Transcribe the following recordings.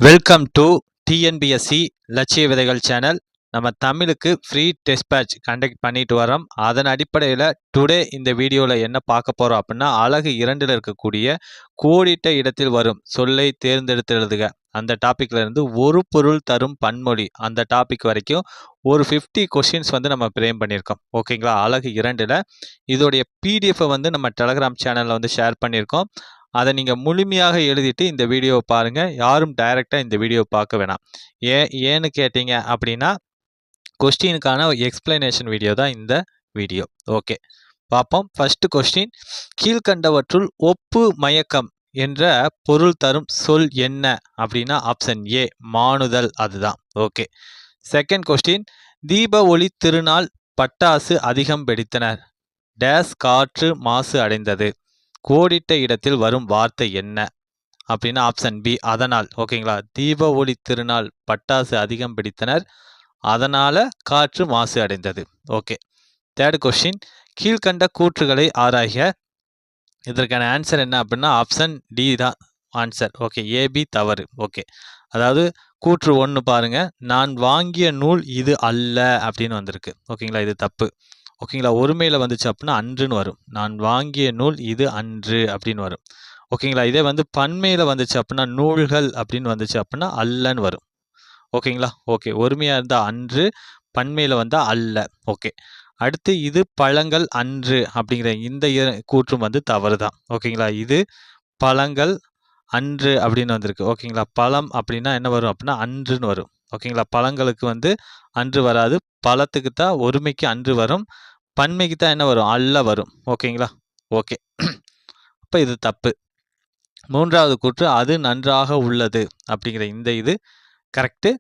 Welcome to TNPSC லட்சிய விதைகள் channel. நம்ம தமிழுக்கு ஃப்ரீ டெஸ்ட் பேட்ச் கண்டக்ட் பண்ணிட்டு வரோம். அதன் அடிப்படையில் டுடே இந்த வீடியோவில் என்ன பார்க்க போகிறோம் அப்படின்னா, அழகு 2ல் இருக்கக்கூடிய கோடிட்ட இடத்தில் வரும் சொல்லை தேர்ந்தெடுத்து எழுதுக அந்த டாப்பிக்ல இருந்து ஒரு பொருள் தரும் பன்மொழி அந்த டாபிக் வரைக்கும் ஒரு 50 கொஸ்டின்ஸ் நம்ம பிரேம் பண்ணியிருக்கோம். ஓகேங்களா? அழகு 2ல் இதோடைய பிடிஎஃப் நம்ம டெலகிராம் சேனலில் ஷேர் பண்ணியிருக்கோம். அதை நீங்கள் முழுமையாக எழுதிட்டு இந்த வீடியோவை பாருங்கள். யாரும் டைரெக்டாக இந்த வீடியோ பார்க்க வேணாம். ஏன்னு கேட்டீங்க அப்படின்னா, கொஸ்டினுக்கான எக்ஸ்பிளனேஷன் வீடியோ தான் இந்த வீடியோ. ஓகே, பார்ப்போம். ஃபர்ஸ்ட் கொஸ்டின், கீழ்கண்டவற்றுள் ஒப்பு மயக்கம் என்ற பொருள் தரும் சொல் என்ன அப்படின்னா ஆப்ஷன் ஏ மாணுதல், அதுதான். ஓகே. செகண்ட் கொஸ்டின், தீப ஒளி திருநாள் பட்டாசு அதிகம் வெடித்தனர், டேஸ் காற்று மாசு அடைந்தது, கோடிட்ட இடத்தில் வரும் வார்த்தை என்ன அப்படின்னா ஆப்ஷன் பி அதனால். ஓகேங்களா? தீப ஒளி திருநாள் பட்டாசு அதிகம் பிடித்தனர், அதனால காற்று மாசு அடைந்தது. ஓகே. தேர்ட் கொஸ்டின், கீழ்கண்ட கூற்றுகளை ஆராய்க. இதற்கான ஆன்சர் என்ன அப்படின்னா ஆப்ஷன் டி தான் ஆன்சர். ஓகே, ஏபி தவறு. ஓகே, அதாவது கூற்று 1 பாருங்க, நான் வாங்கிய நூல் இது அல்ல அப்படின்னு வந்திருக்கு. ஓகேங்களா? இது தப்பு. ஓகேங்களா? ஒருமையில் வந்துச்சு அப்படின்னா அன்றுன்னு வரும். நான் வாங்கிய நூல் இது அன்று அப்படின்னு வரும். ஓகேங்களா? இதே பன்மையில் வந்துச்சு அப்படின்னா நூல்கள் அப்படின்னு வந்துச்சு அப்படின்னா அல்லன்னு வரும். ஓகேங்களா? ஓகே, ஒருமையாக இருந்தால் அன்று, பன்மையில் வந்தால் அல்ல. ஓகே, அடுத்து இது பழங்கள் அன்று அப்படிங்கிற இந்த கூற்றும் தவறு தான். ஓகேங்களா? இது பழங்கள் அன்று அப்படின்னு வந்திருக்கு. ஓகேங்களா? பழம் அப்படின்னா என்ன வரும் அப்படின்னா அன்றுன்னு வரும். ஓகேங்களா? பழங்களுக்கு அன்று வராது, பழத்துக்கு தான் ஒருமைக்கு அன்று வரும், பன்மைக்கு தான் என்ன வரும் அல்ல வரும். ஓகேங்களா? ஓகே, அப்போ இது தப்பு. மூன்றாவது கூற்று, அது நன்றாக உள்ளது அப்படிங்கிற இந்த இது கரெக்டு.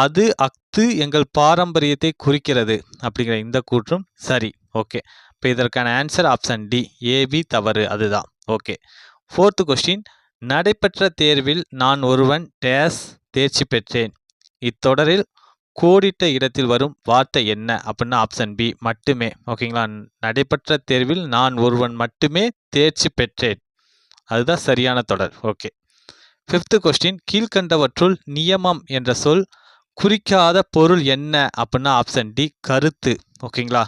அது அஃது எங்கள் பாரம்பரியத்தை குறிக்கிறது அப்படிங்கிற இந்த கூற்றும் சரி. ஓகே, இப்போ இதற்கான ஆன்சர் ஆப்ஷன் டி ஏபி தவறு, அதுதான். ஓகே. ஃபோர்த்து கொஸ்டின், நடைபெற்ற தேர்வில் நான் ஒருவன் டேஸ் தேர்ச்சி பெற்றேன், இத்தொடரில் கோடிட்ட இடத்தில் வரும் வார்த்தை என்ன அப்படின்னா ஆப்ஷன் பி மட்டுமே. ஓகேங்களா? நடைபெற்ற தேர்வில் நான் ஒருவன் மட்டுமே தேர்ச்சி பெற்றேன், அதுதான் சரியான தொடர். ஓகே. ஃபிஃப்த் கொஸ்டின், கீழ்கண்டவற்றுள் நியமம் என்ற சொல் குறிக்காத பொருள் என்ன அப்படின்னா ஆப்ஷன் டி கருத்து. ஓகேங்களா?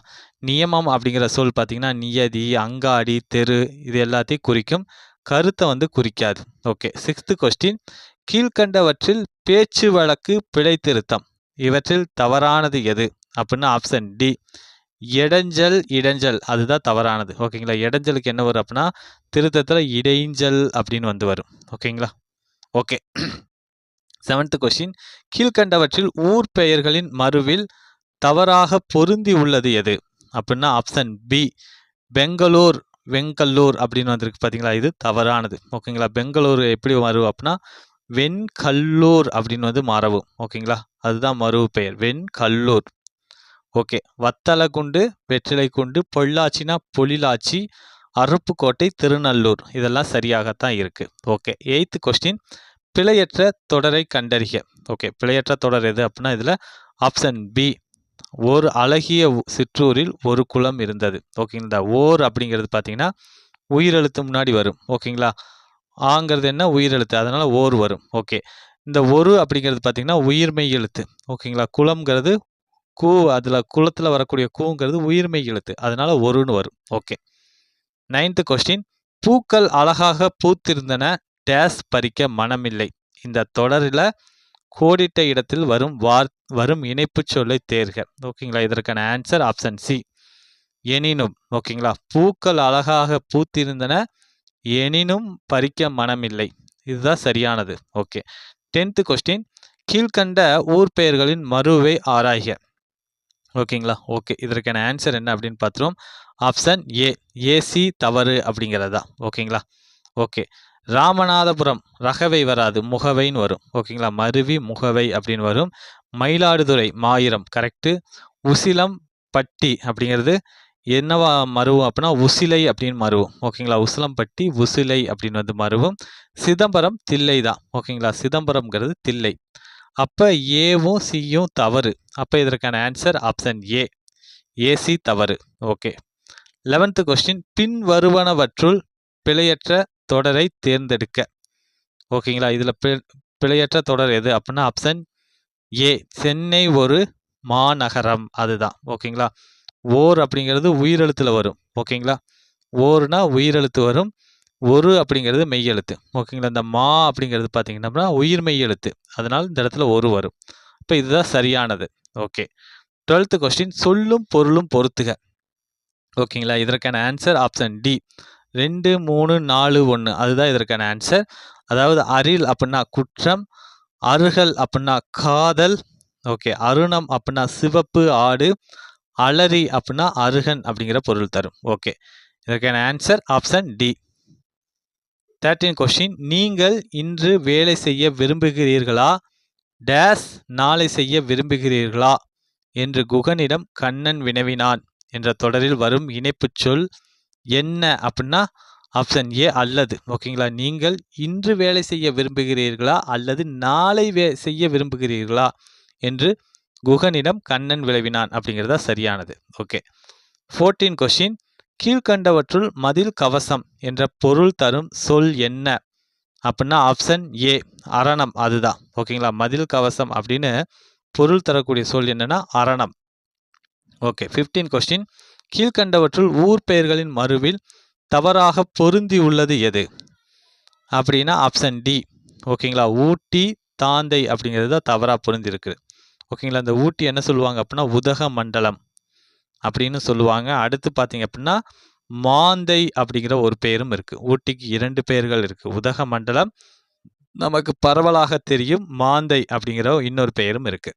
நியமம் அப்படிங்கிற சொல் பார்த்தீங்கன்னா நியதி, அங்காடி, தெரு இது எல்லாத்தையும் குறிக்கும், கருத்தை குறிக்காது. ஓகே. சிக்ஸ்த் கொஸ்டின், கீழ்கண்டவற்றில் பேச்சு வழக்கு பிழை திருத்தம் இவற்றில் தவறானது எது அப்படின்னா ஆப்ஷன் டி இடைஞ்சல். இடைஞ்சல் அதுதான் தவறானது. ஓகேங்களா? இடைஞ்சலுக்கு என்ன வரும் அப்படின்னா திருத்தத்தில் இடைஞ்சல் அப்படின்னு வரும். ஓகேங்களா? ஓகே. செவன்த் கொஸ்டின், கீழ்கண்டவற்றில் ஊர் பெயர்களின் மறுவில் தவறாக பொருந்தி உள்ளது எது அப்படின்னா ஆப்ஷன் பி பெங்களூர், வெங்கல்லூர் அப்படின்னு வந்திருக்கு. பார்த்தீங்களா? இது தவறானது. ஓகேங்களா? பெங்களூர் எப்படி வரும் அப்படின்னா வெண்கல்லூர் அப்படின்னு மாறவும். ஓகேங்களா? அதுதான் மறு பெயர் வெண்கல்லூர். ஓகே. வத்தலகுண்டு, வெற்றிலை குண்டு, பொள்ளாச்சினா பொழிலாச்சி, அருப்புக்கோட்டை, திருநள்ளூர் இதெல்லாம் சரியாகத்தான் இருக்கு. ஓகே. எய்த் கொஸ்டின், பிழையற்ற தொடரை கண்டறிக. ஓகே, பிழையற்ற தொடர் எது அப்படின்னா இதில் ஆப்ஷன் பி ஒரு அழகிய சிற்றூரில் ஒரு குளம் இருந்தது. ஓகேங்களா? இந்த ஓர் அப்படிங்கிறது பார்த்தீங்கன்னா உயிரெழுத்து முன்னாடி வரும். ஓகேங்களா? ஆங்கிறது என்ன உயிரெழுத்து, அதனால ஓர் வரும். ஓகே. இந்த ஒரு அப்படிங்கிறது பார்த்தீங்கன்னா உயிர்மை எழுத்து. ஓகேங்களா? குளம்ங்கிறது கூ, அதில் குளத்தில் வரக்கூடிய கூங்கிறது உயிர்மை எழுத்து, அதனால ஒருன்னு வரும். ஓகே. நைன்த் கொஸ்டின், பூக்கள் அழகாக பூத்திருந்தன, டேஸ் பறிக்க மனமில்லை, இந்த தொடரில் கோடிட்ட இடத்தில் வரும் இணைப்பு சொல்லை தேர்க. ஓகேங்களா? இதற்கான ஆன்சர் ஆப்ஷன் சி எனினும். ஓகேங்களா? பூக்கள் அழகாக பூத்திருந்தன, எனினும் பறிக்க மனமில்லை, இதுதான் சரியானது. ஓகே. 10th கொஸ்டின், கீழ்கண்ட ஊர் பெயர்களின் மறுவை ஆராய்க. ஓகேங்களா? ஓகே, இதற்கான ஆன்சர் என்ன அப்படின்னு பார்த்துருவோம். ஆப்ஷன் ஏ ஏசி தவறு அப்படிங்கிறதா. ஓகேங்களா? ஓகே. ராமநாதபுரம் ரகவை வராது, முகவைன்னு வரும். ஓகேங்களா? மருவி முகவை அப்படின்னு வரும். மயிலாடுதுறை மாயிரம் கரெக்டு. உசிலம் பட்டி அப்படிங்கிறது என்னவா மருவும் அப்படின்னா உசிலை அப்படின்னு மருவும். ஓகேங்களா? உசிலம்பட்டி உசிலை அப்படின்னு மருவும். சிதம்பரம் தில்லை தான். ஓகேங்களா? சிதம்பரம்ங்கிறது தில்லை. அப்போ ஏவும் சியும் தவறு. அப்போ இதற்கான ஆன்சர் ஆப்ஷன் ஏ ஏசி தவறு. ஓகே. 11th கொஸ்டின், பின் வருவனவற்றுள் பிழையற்ற தொடரை தேர்ந்தெடுக்க. ஓகேங்களா? இதில் பிழையற்ற தொடர் எது அப்படின்னா ஆப்ஷன் ஏ சென்னை ஒரு மாநகரம் அதுதான். ஓகேங்களா. ஓர் அப்படிங்கிறது உயிரெழுத்துல வரும். ஓகேங்களா. ஓர்னா உயிரெழுத்து வரும். ஒரு அப்படிங்கிறது மெய்யெழுத்து. ஓகேங்களா. இந்த மா அப்படிங்கிறது பார்த்தீங்கன்னா உயிர் மெய் எழுத்து. அதனால இந்த இடத்துல ஒரு வரும். இப்போ இதுதான் சரியானது. ஓகே. 12th கொஸ்டின் சொல்லும் பொருளும் பொறுத்துக. ஓகேங்களா. இதற்கான ஆன்சர் ஆப்ஷன் டி 2, 3, 4, 1 அதுதான் இதற்கான ஆன்சர். அதாவது அரில் அப்படின்னா குற்றம், அருகல் அப்படின்னா காதல், ஓகே, அருணம் அப்படின்னா சிவப்பு ஆடு, அலரி அப்படின்னா அருகன் அப்படிங்கிற பொருள் தரும். ஓகே, இதற்கான ஆன்சர் ஆப்ஷன் டி. 13 கொஸ்டின் நீங்கள் இன்று வேலை செய்ய விரும்புகிறீர்களா டேஸ் நாளை செய்ய விரும்புகிறீர்களா என்று குகனிடம் கண்ணன் வினவினான் என்ற தொடரில் வரும் இணைப்புச் சொல் என்ன அப்படின்னா ஆப்ஷன் ஏ அல்லது. ஓகேங்களா. நீங்கள் இன்று வேலை செய்ய விரும்புகிறீர்களா அல்லது நாளை செய்ய விரும்புகிறீர்களா என்று குகனிடம் கண்ணன் வினவினான் அப்படிங்கிறதா சரியானது. ஓகே. 14 கொஸ்டின் கீழ்கண்டவற்றுள் மதில் கவசம் என்ற பொருள் தரும் சொல் என்ன அப்படின்னா ஆப்ஷன் ஏ அரணம் அதுதான். ஓகேங்களா. மதில் கவசம் அப்படின்னு பொருள் தரக்கூடிய சொல் என்னன்னா அரணம். ஓகே. 15 கொஸ்டின் கீழ்கண்டவற்றுள் ஊர் பெயர்களின் மறுவில் தவறாக பொருந்தி உள்ளது எது அப்படின்னா ஆப்ஷன் டி. ஓகேங்களா. ஊட்டி தாந்தை அப்படிங்கிறது தான் தவறாக பொருந்தி இருக்கு. ஓகேங்களா. இந்த ஊட்டி என்ன சொல்லுவாங்க அப்படின்னா உதக மண்டலம் அப்படின்னு சொல்லுவாங்க. அடுத்து பார்த்தீங்க அப்படின்னா மாந்தை அப்படிங்கிற ஒரு பெயரும் இருக்கு. ஊட்டிக்கு 2 பெயர்கள் இருக்கு. உதக மண்டலம் நமக்கு பரவலாக தெரியும், மாந்தை அப்படிங்கிற இன்னொரு பெயரும் இருக்கு.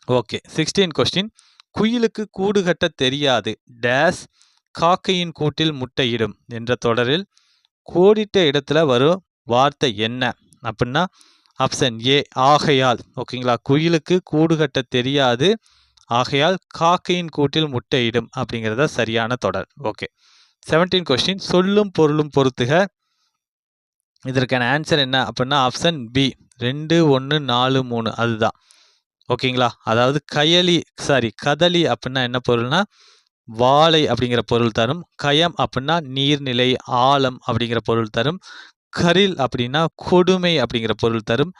ஓகே. 16 கொஸ்டின் குயிலுக்கு கூடு கட்ட தெரியாது டேஸ் காக்கையின் கூட்டில் முட்டையிடும் என்ற தொடரில் கோடிட்ட இடத்துல வரும் வார்த்தை என்ன அப்படின்னா ஆப்ஷன் ஏ ஆகையால். ஓகேங்களா. குயிலுக்கு கூடு கட்ட தெரியாது ஆகையால் காக்கையின் கூட்டில் முட்டையிடும் அப்படிங்கிறத சரியான தொடர். ஓகே. 17 கொஸ்டின் சொல்லும் பொருளும் பொறுத்துக. இதற்கான ஆன்சர் என்ன அப்படின்னா ஆப்ஷன் பி 2, 1, 4, 3 அதுதான். ஓகேங்களா. அதாவது கதலி அப்படின்னா என்ன பொருள்னா வாழை அப்படிங்கிற பொருள் தரும். கயம் அப்படின்னா நீர்நிலை ஆழம் அப்படிங்கிற பொருள் தரும். கரில் அப்படின்னா கொடுமை அப்படிங்கிற பொருள் தரும்.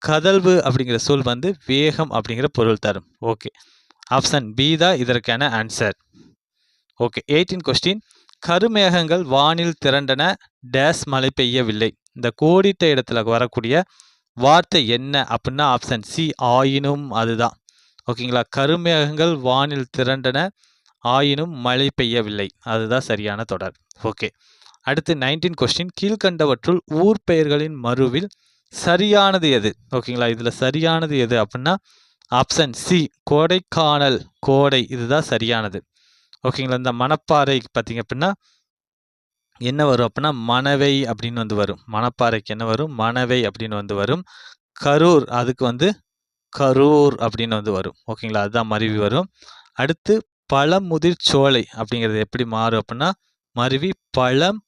கதல்வு அப்படிங்கிற சொல் வந்து வேகம் அப்படிங்கிற பொருள் தரும். ஓகே, ஆப்ஷன் பி தான் இதற்கான ஆன்சர். ஓகே. 18 கொஸ்டின் கருமேகங்கள் வானில் திரண்டன டேஸ் மழை பெய்யவில்லை. இந்த கோடிட்ட இடத்துல வரக்கூடிய வார்த்தை என்ன அப்படின்னா ஆப்ஷன் சி ஆயினும் அதுதான். ஓகேங்களா. கருமேகங்கள் வானில் திரண்டன ஆயினும் மழை பெய்யவில்லை அதுதான் சரியான தொடர். ஓகே. அடுத்து 19 கொஸ்டின் கீழ்கண்டவற்றுள் ஊர் பெயர்களின் மறுவில் சரியானது எது. ஓகேங்களா. இதுல சரியானது எது அப்படின்னா ஆப்ஷன் சி கோடைக்கானல் கோடை இதுதான் சரியானது. ஓகேங்களா. இந்த மணப்பாறை பார்த்தீங்க அப்படின்னா என்ன வரும் அப்படின்னா மணவை அப்படின்னு வந்து வரும். மணப்பாறைக்கு என்ன வரும் மணவை அப்படின்னு வந்து வரும். கரூர் அதுக்கு வந்து கரூர் அப்படின்னு வந்து வரும். ஓகேங்களா. அதுதான் மருவி வரும். அடுத்து பழமுதிர் சோலை அப்படிங்கிறது எப்படி மாறும் அப்படின்னா மருவி பழம்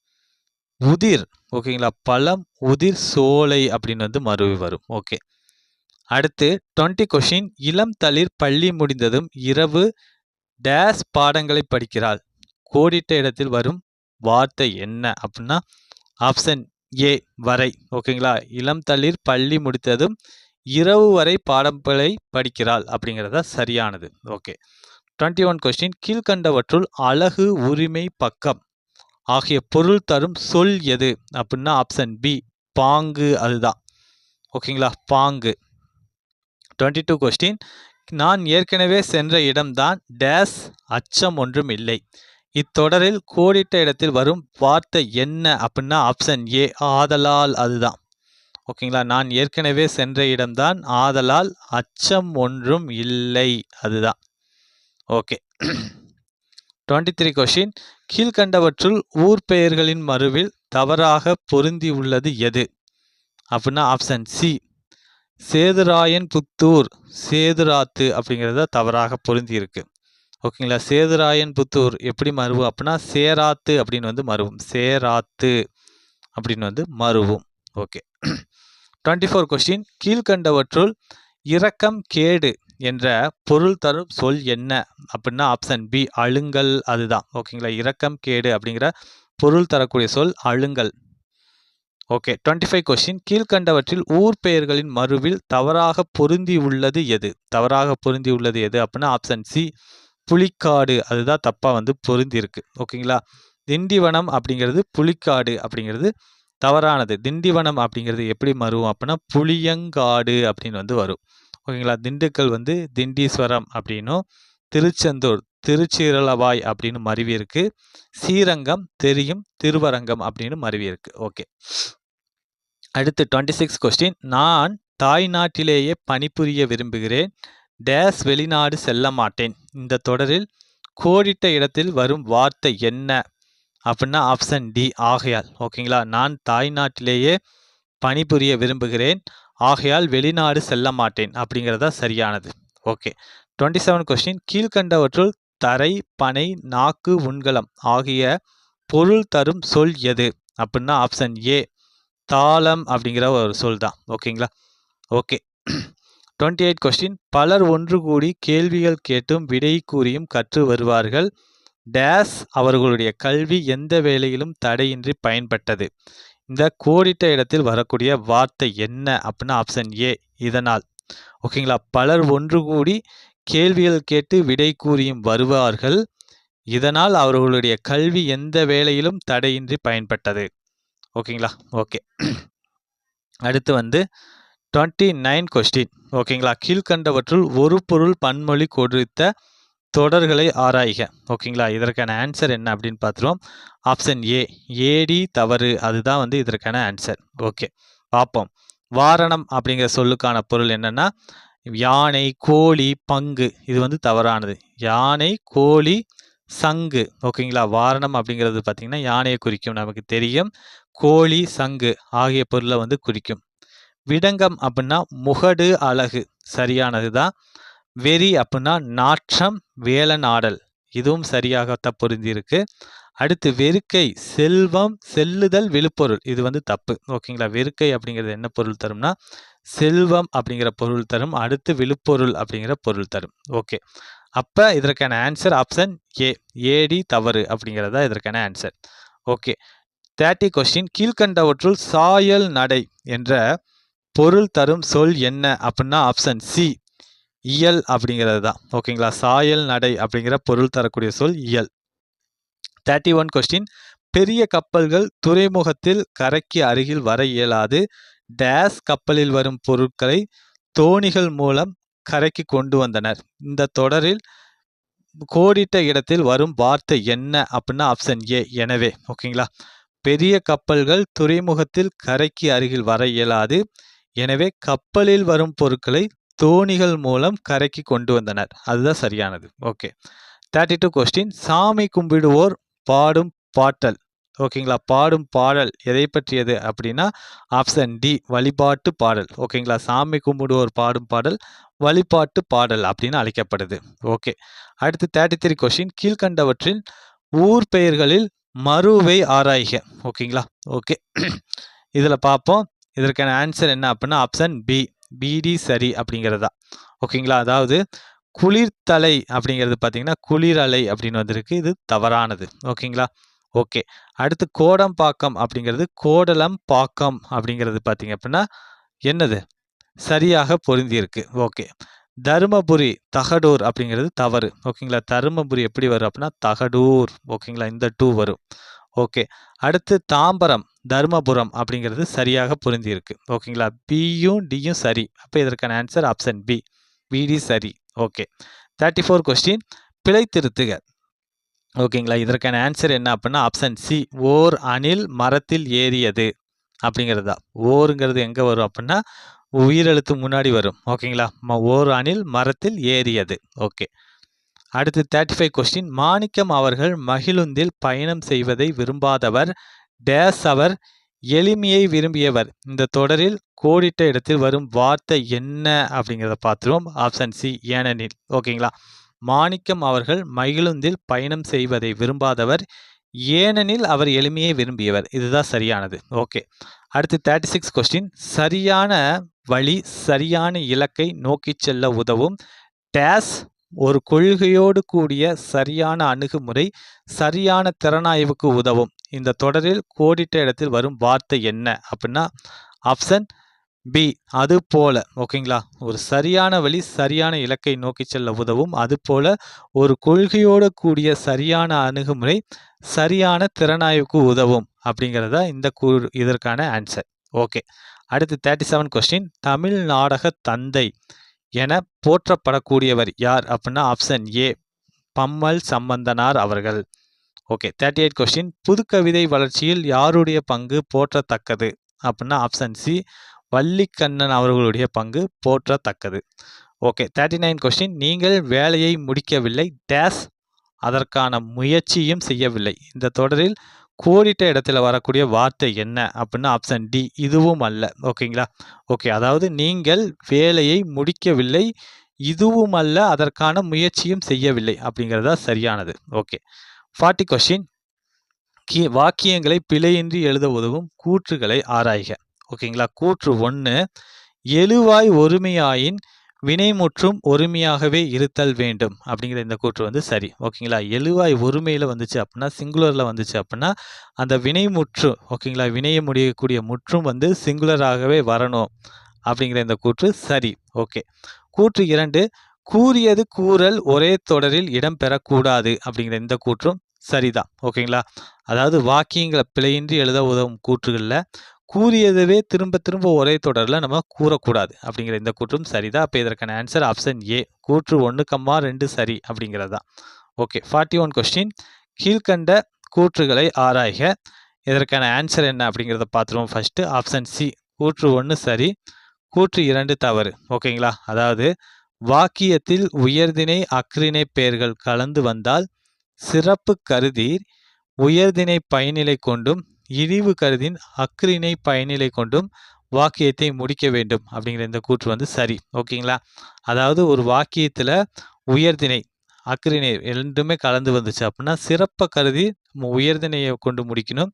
உதிர். ஓகேங்களா. பழம் உதிர் சோலை அப்படின்னு வந்து மருவி வரும். ஓகே. அடுத்து 20 கொஸ்டின் இளம் தளிர் பள்ளி முடிந்ததும் இரவு டேஸ் பாடங்களை படிக்கிறாள். கோடிட்ட இடத்தில் வரும் வார்த்தை என்ன அப்படின்னா ஆப்ஷன் ஏ வரை. ஓகேங்களா. இளம் தளிர் பள்ளி முடித்ததும் இரவு வரை பாடங்களை படிக்கிறாள் அப்படிங்கிறதா சரியானது. ஓகே. 21 கொஸ்டின் கீழ்கண்டவற்றுள் அழகு உரிமை பக்கம் ஆகிய பொருள் தரும் சொல் எது அப்படின்னா ஆப்ஷன் பி பாங்கு அதுதான். ஓகேங்களா. பாங்கு. 22 கொஸ்டின் நான் ஏற்கனவே சென்ற இடம்தான் டேஸ் அச்சம் ஒன்றும் இல்லை. இத்தொடரில் கோடிட்ட இடத்தில் வரும் வார்த்தை என்ன அப்படின்னா ஆப்ஷன் ஏ ஆதலால் அதுதான். ஓகேங்களா. நான் ஏற்கனவே சென்ற இடம்தான் ஆதலால் அச்சம் ஒன்றும் இல்லை அதுதான். ஓகே. 23 கொஸ்டின் கீழ்கண்டவற்றுள் ஊர் பெயர்களின் மறுவில் தவறாக பொருந்தி உள்ளது எது அப்படின்னா ஆப்ஷன் சி சேதுராயன் புத்தூர் சேதுராத்து அப்படிங்கிறத தவறாக பொருந்தி இருக்கு. ஓகேங்களா. சேதுராயன் புத்தூர் எப்படி மருவும் அப்படின்னா சேராத்து அப்படின்னு வந்து மருவும். சேராத்து அப்படின்னு வந்து மருவும். ஓகே. 24 கொஸ்டின் கீழ்கண்டவற்றுள் இரக்கம் கேடு என்ற பொருள் தரும் சொல் என்ன அப்படின்னா ஆப்ஷன் பி அழுங்கல் அதுதான். ஓகேங்களா. இரக்கம் கேடு அப்படிங்கிற பொருள் தரக்கூடிய சொல் அழுங்கல். ஓகே 25 கொஸ்டின் கீழ்கண்டவற்றில் ஊர் பெயர்களின் மறுவில் தவறாக பொருந்தி உள்ளது எது அப்படின்னா ஆப்ஷன் சி புலிக்காடு, அதுதான் தப்பா வந்து பொருந்தி இருக்கு. ஓகேங்களா, திண்டிவனம் அப்படிங்கிறது புலிக்காடு அப்படிங்கிறது தவறானது. திண்டிவனம் அப்படிங்கிறது எப்படி மறுவும் அப்படின்னா புளியங்காடு அப்படின்னு வந்து வரும். ஓகேங்களா, திண்டுக்கல் வந்து திண்டீஸ்வரம் அப்படின்னும், திருச்செந்தூர் திருச்சிரளவாய் அப்படின்னு மருவி இருக்கு, ஸ்ரீரங்கம் தெரியும் திருவரங்கம் அப்படின்னு மருவி இருக்கு. ஓகே, அடுத்து 26 கொஸ்டின் நான் தாய்நாட்டிலேயே பணிபுரிய விரும்புகிறேன் டேஸ் வெளிநாடு செல்ல மாட்டேன். இந்த தொடரில் கோடிட்ட இடத்தில் வரும் வார்த்தை என்ன அப்படின்னா ஆப்ஷன் டி ஆகையால். ஓகேங்களா, நான் தாய்நாட்டிலேயே பணிபுரிய விரும்புகிறேன் ஆகையால் வெளிநாடு செல்ல மாட்டேன் அப்படிங்கிறதா சரியானது. ஓகே, 27 கொஸ்டின் கீழ்கண்டவற்றுள் தரை பனை நாக்கு உண்கலம் ஆகிய பொருள் தரும் சொல் எது அப்படின்னா ஆப்ஷன் ஏ தாளம் அப்படிங்கிற ஒரு சொல் தான். ஓகேங்களா, ஓகே 28 கொஸ்டின் பலர் ஒன்று கூடி கேள்விகள் கேட்டும் விடை கூறியும் கற்று வருவார்கள் டேஸ் அவர்களுடைய கல்வி எந்த வேளையிலும் தடையின்றி பயன்பட்டது. இந்த கோடிட்ட இடத்தில் வரக்கூடிய வார்த்தை என்ன அப்படின்னா ஆப்ஷன் ஏ இதனால். ஓகேங்களா, பலர் ஒன்று கூடி கேள்விகள் கேட்டு விடை கூறியும் வருவார்கள் இதனால் அவர்களுடைய கல்வி எந்த வேளையிலும் தடையின்றி பயன்பட்டது. ஓகேங்களா, ஓகே அடுத்து வந்து 29 கொஸ்டின். ஓகேங்களா, கீழ்கண்டவற்றுள் ஒரு பொருள் பன்மொழி கொடுத்த தொடர்களை ஆராய்க. ஓகேங்களா, இதற்கான ஆன்சர் என்ன அப்படின்னு பார்த்துருவோம். ஆப்ஷன் ஏ ஏடி தவறு, அதுதான் வந்து இதற்கான ஆன்சர். ஓகே பார்ப்போம். வாரணம் அப்படிங்கிற சொல்லுக்கான பொருள் என்னன்னா யானை கோழி பங்கு, இது வந்து தவறானது. யானை கோழி சங்கு. ஓகேங்களா, வாரணம் அப்படிங்கிறது பார்த்தீங்கன்னா யானையை குறிக்கும் நமக்கு தெரியும், கோழி சங்கு ஆகிய பொருளை வந்து குறிக்கும். விடங்கம் அப்படின்னா முகடு அழகு, சரியானது தான். வெறி அப்படின்னா நாற்றம் வேலன் ஆடல், இதுவும் சரியாகத்தான் பொருந்திருக்கு. அடுத்து வெறுக்கை செல்வம் செல்லுதல் விழுப்பொருள், இது வந்து தப்பு. ஓகேங்களா, வெறுக்கை அப்படிங்கிறது என்ன பொருள் தரும்னா செல்வம் அப்படிங்கிற பொருள் தரும், அடுத்து விழுப்பொருள் அப்படிங்கிற பொருள் தரும். ஓகே, அப்போ இதற்கான ஆன்சர் ஆப்ஷன் ஏ ஏடி தவறு அப்படிங்கிறதா இதற்கான ஆன்சர். ஓகே 30 கொஸ்டின் கீழ்கண்டவற்றுள் சாயல் நடை என்ற பொருள் தரும் சொல் என்ன அப்படின்னா ஆப்ஷன் சி இயல் அப்படிங்கிறது தான். ஓகேங்களா, சாயல் நடை அப்படிங்கிற பொருள் தரக்கூடிய சொல் இயல். 31 கொஸ்டின் பெரிய கப்பல்கள் துறைமுகத்தில் கரைக்கு அருகில் வர இயலாது டேஸ் கப்பலில் வரும் பொருட்களை தோணிகள் மூலம் கரைக்கு கொண்டு வந்தனர். இந்த தொடரில் கோடிட்ட இடத்தில் வரும் வார்த்தை என்ன அப்படின்னா ஆப்ஷன் ஏ எனவே. ஓகேங்களா, பெரிய கப்பல்கள் துறைமுகத்தில் கரைக்கு அருகில் வர இயலாது எனவே கப்பலில் வரும் பொருட்களை தோணிகள் மூலம் கரைக்கு கொண்டு வந்தனர், அதுதான் சரியானது. ஓகே 32 கொஸ்டின் சாமி கும்பிடுவோர் பாடும் பாட்டல். ஓகேங்களா, பாடும் பாடல் எதை பற்றியது அப்படின்னா ஆப்ஷன் டி வழிபாட்டு பாடல். ஓகேங்களா, சாமி கும்பிடுவோர் பாடும் பாடல் வழிபாட்டு பாடல் அப்படின்னு அழைக்கப்படுது. ஓகே, அடுத்து 33 கொஸ்டின் கீழ்கண்டவற்றில் ஊர் பெயர்களில் மறுவை ஆராய்க. ஓகேங்களா, ஓகே இதில் பார்ப்போம். இதற்கான ஆன்சர் என்ன அப்படின்னா ஆப்ஷன் பி பிடி சரி அப்படிங்கிறதா. ஓகேங்களா, அதாவது குளிர்தலை அப்படிங்கிறது பார்த்தீங்கன்னா குளிரலை அப்படின்னு வந்திருக்கு, இது தவறானது. ஓகேங்களா, ஓகே அடுத்து கோடம்பாக்கம் அப்படிங்கிறது கோடலம் பாக்கம் அப்படிங்கிறது பார்த்தீங்க அப்படின்னா என்னது சரியாக பொருந்தி இருக்கு. ஓகே, தருமபுரி தகடூர் அப்படிங்கிறது தவறு. ஓகேங்களா, தருமபுரி எப்படி வரும் அப்படின்னா தகடூர். ஓகேங்களா, இந்த டூ வரும். ஓகே, அடுத்து தாம்பரம் தருமபுரம் அப்படிங்கிறது சரியாக பொருந்தி இருக்கு. ஓகேங்களா, பியும் டியும் சரி, அப்போ இதற்கான ஆன்சர் ஆப்ஷன் பி பிடி சரி. ஓகே 34 கொஸ்டின் பிழை திருத்துக. ஓகேங்களா, இதற்கான ஆன்சர் என்ன அப்படின்னா ஆப்ஷன் சி ஓர் அணில் மரத்தில் ஏறியது அப்படிங்கிறது தான். ஓருங்கிறது எங்கே வரும் அப்படின்னா உயிரெழுத்து முன்னாடி வரும். ஓகேங்களா, ஓர் அணில் மரத்தில் ஏறியது. ஓகே, அடுத்து 35 கொஸ்டின் மாணிக்கம் அவர்கள் மகிழுந்தில் பயணம் செய்வதை விரும்பாதவர் டேஸ் அவர் எளிமையை விரும்பியவர். இந்த தொடரில் கோடிட்ட இடத்தில் வரும் வார்த்தை என்ன அப்படிங்கிறத பார்த்துருவோம். ஆப்ஷன் சி ஏனெனில். ஓகேங்களா, மாணிக்கம் அவர்கள் மகிழுந்தில் பயணம் செய்வதை விரும்பாதவர் ஏனெனில் அவர் எளிமையை விரும்பியவர், இதுதான் சரியானது. ஓகே, அடுத்து 36 கொஸ்டின் சரியான வழி சரியான இலக்கை நோக்கி செல்ல உதவும் டேஸ் ஒரு கொள்கையோடு கூடிய சரியான அணுகுமுறை சரியான திறனாய்வுக்கு உதவும். இந்த தொடரில் கோடிட்ட இடத்தில் வரும் வார்த்தை என்ன அப்படின்னா ஆப்ஷன் பி அது போல. ஓகேங்களா, ஒரு சரியான வழி சரியான இலக்கை நோக்கி செல்ல உதவும். அது போல ஒரு கொள்கையோடு கூடிய சரியான அணுகுமுறை சரியான திறனாய்வுக்கு உதவும் அப்படிங்கிறதா இதற்கான ஆன்சர். ஓகே, அடுத்து 37 கொஸ்டின். தமிழ் நாடக தந்தை என போற்றப்படக்கூடியவர் யார் அப்படின்னா ஆப்ஷன் ஏ பம்மல் சம்பந்தனார் அவர்கள். Okay, 38 question. புதுக்கவிதை வளர்ச்சியில் யாருடைய பங்கு போற்றத்தக்கது அப்படின்னா ஆப்ஷன் சி வள்ளிக்கண்ணன் அவர்களுடைய பங்கு போற்றத்தக்கது. Okay, 39 question. நீங்கள் வேலையை முடிக்கவில்லை டேஸ் அதற்கான முயற்சியும் செய்யவில்லை. இந்த தொடரில் கோடிட்ட இடத்துல வரக்கூடிய வார்த்தை என்ன அப்படின்னா ஆப்ஷன் டி இதுவும் அல்ல. ஓகேங்களா, ஓகே, அதாவது நீங்கள் வேலையை முடிக்கவில்லை இதுவும் அல்ல அதற்கான முயற்சியும் செய்யவில்லை அப்படிங்கிறதா சரியானது. Okay, 40 question. வாக்கியங்களை பிழையின்றி எழுத உதவும் கூற்றுகளை ஆராய்க. ஓகேங்களா, கூற்று 1 எழுவாய் ஒருமையாயின் வினைமுற்றும் ஒருமையாகவே இருத்தல் வேண்டும் அப்படிங்கிற இந்த கூற்று வந்து சரி. ஓகேங்களா, எழுவாய் ஒருமையில் வந்துச்சு அப்படின்னா சிங்குலரில் வந்துச்சு அப்படின்னா அந்த வினைமுற்று ஓகேங்களா வினையை முடியக்கூடிய முற்றும் வந்து சிங்குலராகவே வரணும் அப்படிங்கிற இந்த கூற்று சரி. ஓகே, கூற்று 2 கூறியது கூறல் ஒரே தொடரில் இடம் பெறக்கூடாது அப்படிங்கிற இந்த கூற்றும் சரிதான். ஓகேங்களா, அதாவது வாக்கியங்களை பிழையின்றி எழுத உதவும் கூற்றுகளில் கூறியதுவே திரும்ப திரும்ப ஒரே தொடரில் நம்ம கூறக்கூடாது அப்படிங்கிற இந்த கூற்றும் சரிதான். அப்போ இதற்கான ஆன்சர் ஆப்ஷன் ஏ கூற்று 1,2 சரி அப்படிங்கிறது தான். Okay, 41 question. கீழ்கண்ட கூற்றுகளை ஆராய்க. இதற்கான ஆன்சர் என்ன அப்படிங்கிறத பார்த்துருவோம். ஃபர்ஸ்ட் ஆப்ஷன் சி கூற்று 1 சரி கூற்று 2 தவறு. ஓகேங்களா, அதாவது வாக்கியத்தில் உயர்திணை அக்ரிணை பெயர்கள் கலந்து வந்தால் சிறப்பு கருதி உயர்திணை பயனிலை கொண்டும் இழிவு கருதின் அக்ரிணை பயனிலை கொண்டும் வாக்கியத்தை முடிக்க வேண்டும் அப்படிங்கிற இந்த கூற்று வந்து சரி. ஓகேங்களா, அதாவது ஒரு வாக்கியத்தில் உயர்திணை அக்ரிணை ரெண்டுமே கலந்து வந்துச்சு அப்படின்னா சிறப்பை கருதி நம்ம உயர்திணையை கொண்டு முடிக்கணும்,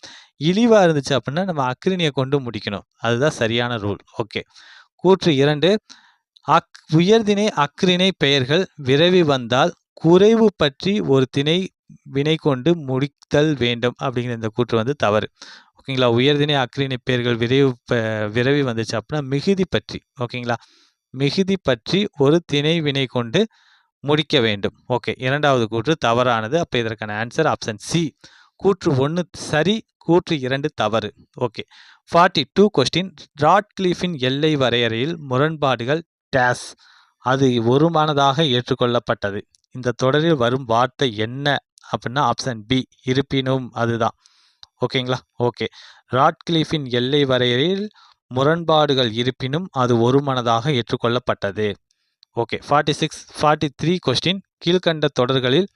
இழிவாக இருந்துச்சு அப்படின்னா நம்ம அக்ரிணையை கொண்டு முடிக்கணும். அதுதான் சரியான ரூல். ஓகே, கூற்று 2 உயர்திணை அக்ரிணை பெயர்கள் விரைவி வந்தால் குறைவு பற்றி ஒரு திணை வினை கொண்டு முடித்தல் வேண்டும் அப்படிங்கிற இந்த கூற்று வந்து தவறு. ஓகேங்களா, உயர்திணை அக்ரிணை பெயர்கள் விரைவி வந்துச்சு அப்படின்னா மிகுதி பற்றி ஓகேங்களா மிகுதி பற்றி ஒரு திணை வினை கொண்டு முடிக்க வேண்டும். ஓகே, இரண்டாவது கூற்று தவறானது. அப்போ இதற்கான ஆன்சர் ஆப்ஷன் சி கூற்று 1 சரி கூற்று 2 தவறு. Okay, 42 question. ராட்கிளிஃபின் எல்லை வரையறையில் முரண்பாடுகள் டேஸ் அது ஒருமனதாக ஏற்றுக்கொள்ளப்பட்டது. இந்த தொடரில் வரும் வார்த்தை என்ன அப்படின்னா ஆப்ஷன் பி இருப்பினும் அதுதான். ஓகேங்களா, ஓகே, ராட்கிளிஃபின் எல்லை வரையறையில் முரண்பாடுகள் இருப்பினும் அது ஒருமனதாக ஏற்றுக்கொள்ளப்பட்டது. Okay, 43 question. கீழ்கண்ட தொடர்களில்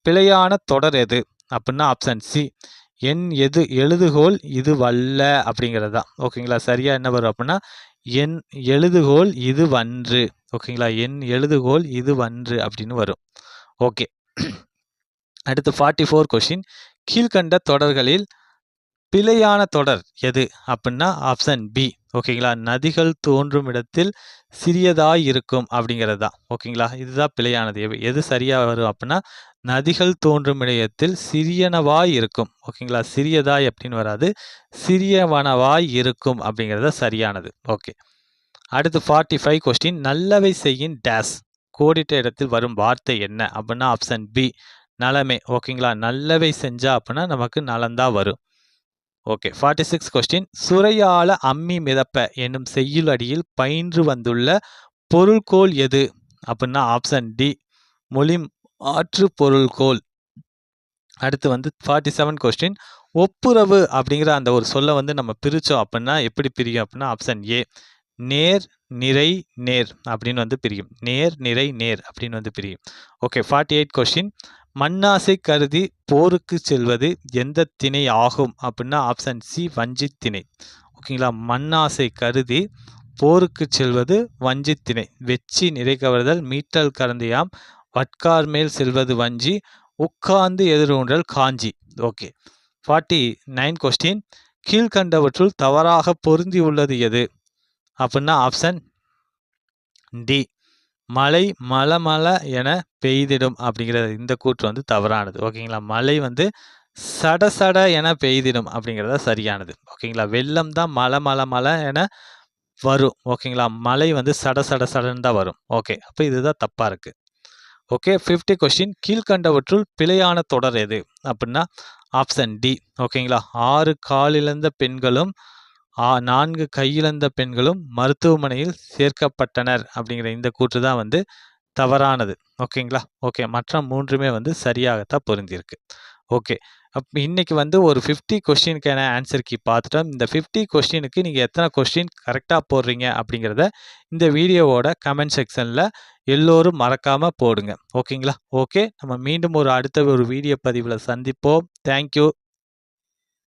பிழையான தொடர் எது அப்படின்னா ஆப்ஷன் சி என் எழுதுகோள் இது வல்ல அப்படிங்கிறது தான். ஓகேங்களா, சரியா என்ன வரும் அப்படின்னா என் எழுதுகோள் இது வன்று. ஓகேங்களா, என் எழுதுகோள் இது வன்று அப்படின்னு வரும். ஓகே, அடுத்து 44 கொஸ்டின். கீழ்கண்ட தொடர்களில் பிழையான தொடர் எது அப்படின்னா ஆப்ஷன் பி. ஓகேங்களா, நதிகள் தோன்றும் இடத்தில் சிறியதாய் இருக்கும் அப்படிங்கிறது தான். ஓகேங்களா, இதுதான் பிழையானது. எது சரியாக வரும் அப்படின்னா நதிகள் தோன்றும் இடத்தில் சிறியனவாய் இருக்கும். ஓகேங்களா, சிறியதாய் அப்படின்னு வராது, சிறியவனவாய் இருக்கும் அப்படிங்கிறது சரியானது. ஓகே, அடுத்து 45 கொஸ்டின். நல்லவை செய்யின் டேஸ் கோடிட்ட இடத்தில் வரும் வார்த்தை என்ன அப்படின்னா ஆப்ஷன் பி நலமே. ஓகேங்களா, நல்லவை செஞ்சா அப்படின்னா நமக்கு நலந்தான் வரும். Okay, 46 question. சுரையால அம்மி மிதப்ப என்னும் செய்யுள் அடியில் பயின்று வந்துள்ள பொருள்கோள் எது அப்படின்னா ஆப்ஷன் டி மொழி ஆற்று பொருள்கோள். அடுத்து வந்து 47 கொஸ்டின். ஒப்புரவு அப்படிங்கிற அந்த ஒரு சொல்ல வந்து நம்ம பிரித்தோம் அப்படின்னா எப்படி பிரியும் அப்படின்னா ஆப்ஷன் ஏ நேர் நிறை நேர் அப்படின்னு வந்து பிரியும். நேர் நிறை நேர் அப்படின்னு வந்து பிரியும். Okay, 48 question. மண்ணாசை கருதி போருக்கு செல்வது எந்த திணை ஆகும் அப்படின்னா ஆப்ஷன் சி வஞ்சித் திணை. ஓகேங்களா, மண்ணாசை கருதி போருக்கு செல்வது வஞ்சித் திணை. வெச்சி நிறை கவர்தல் மீட்டல் கறந்தையாம் வட்கார் மேல் செல்வது வஞ்சி உட்கார்ந்து எதிரூன்றல் காஞ்சி. Okay, 49 question. கீழ்கண்டவற்றுள் தவறாக பொருந்தி உள்ளது எது அப்படின்னா ஆப்ஷன் டி மழை மலமல என பெய்திடும் அப்படிங்கிற இந்த கூற்று வந்து தவறானது. ஓகேங்களா, மழை வந்து சட சட என பெய்திடும் அப்படிங்கிறது தான் சரியானது. ஓகேங்களா? வெள்ளம் தான் மழை என வரும். ஓகேங்களா? மழை வந்து சட சட சடன்னு தான் வரும். ஓகே. அப்ப இதுதான் தப்பா இருக்கு. ஓகே. 50 கொஸ்டின் கீழ்க்கண்டவற்றுள் பிழையான தொடர் எது? அப்படின்னா ஆப்ஷன் டி. ஓகேங்களா? 6 காலிழந்த பெண்களும் 4 கையிழந்த பெண்களும் மருத்துவமனையில் சேர்க்கப்பட்டனர் அப்படிங்கிற இந்த கூற்று தான் வந்து தவறானது. ஓகேங்களா? ஓகே. மற்ற 3மே வந்து சரியாகத்தான் பொருந்தியிருக்கு. ஓகே. இன்னைக்கு வந்து ஒரு 50 கொஸ்டினுக்கான ஆன்சர் கீ பார்த்துட்டோம். இந்த 50 கொஸ்டினுக்கு நீங்க எத்தனை கொஸ்டின் கரெக்ட்டா போடுறீங்க அப்படிங்கிறத இந்த வீடியோவோட கமெண்ட் செக்ஷன்ல எல்லோரும் மறக்காம போடுங்க. ஓகேங்களா? ஓகே. நம்ம மீண்டும் அடுத்த ஒரு வீடியோ பதிவுல சந்திப்போம். Thank you.